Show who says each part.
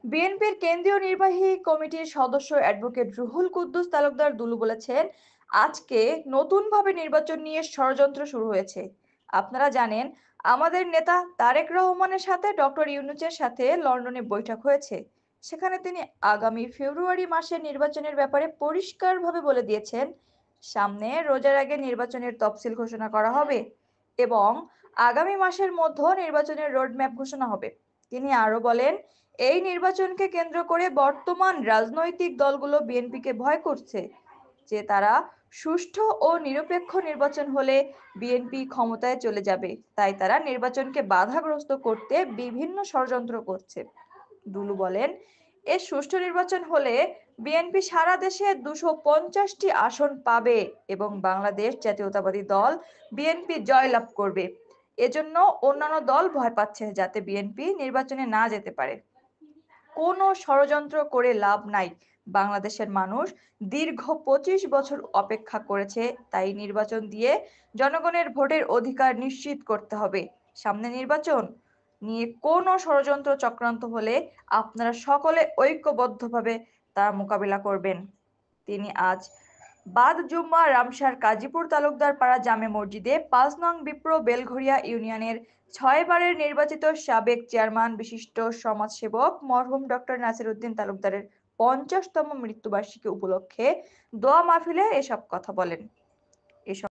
Speaker 1: বিএনপির কেন্দ্রীয় নির্বাহী কমিটির সদস্য অ্যাডভোকেট রুহুল কুদ্দুস তালুকদার দুলু বলেছেন, আজকে নতুনভাবে নির্বাচন নিয়ে ষড়যন্ত্র শুরু হয়েছে। আপনারা জানেন, আমাদের নেতা তারেক রহমানের সাথে ডক্টর ইউনূসের সাথে লন্ডনে বৈঠক হয়েছে। সেখানে তিনি আগামী ফেব্রুয়ারি মাসে নির্বাচনের ব্যাপারে পরিষ্কারভাবে বলে দিয়েছেন, সামনে রোজার আগে নির্বাচনের তফসিল ঘোষণা করা হবে এবং আগামী মাসের মধ্যে নির্বাচনের রোডম্যাপ ঘোষণা হবে। তিনি আরো বলেন, এই নির্বাচনকে কেন্দ্র করে বর্তমান রাজনৈতিক দলগুলো বিএনপিকে ভয় করছে যে তারা সুষ্ঠু ও নিরপেক্ষ নির্বাচন হলে বিএনপি ক্ষমতায় চলে যাবে, তাই তারা নির্বাচনকে বাধাগ্রস্ত করতে বিভিন্ন ষড়যন্ত্র করছে। দুলু বলেন, এ সুষ্ঠু নির্বাচন হলে বিএনপি সারা দেশে 250টি আসন পাবে এবং বাংলাদেশ জাতীয়তাবাদী দল বিএনপি জয়লাভ করবে। এজন্য অন্যান্য দল ভয় পাচ্ছে যাতে বিএনপি নির্বাচনে না যেতে পারে। কোনো ষড়যন্ত্র করে লাভ নাই। বাংলাদেশের মানুষ দীর্ঘ 25 বছর অপেক্ষা করেছে, তাই নির্বাচন দিয়ে জনগণের ভোটের অধিকার নিশ্চিত করতে হবে। সামনে নির্বাচন নিয়ে কোনো ষড়যন্ত্র চক্রান্ত হলে আপনারা সকলে ঐক্যবদ্ধভাবে তার মোকাবিলা করবেন। তিনি আজ বাদ জুম্মা রামসার কাজীপুর তালুকদার পাড়া জামে মসজিদে ৫ নং বিপ্র বেলঘরিয়া ইউনিয়নের ৬ বারের নির্বাচিত সাবেক চেয়ারম্যান বিশিষ্ট সমাজসেবক মরহুম ডক্টর নাসির উদ্দিন তালুকদারের ৫০তম মৃত্যুবার্ষিকী উপলক্ষে দোয়া মাহফিলে এসব কথা বলেন। এসব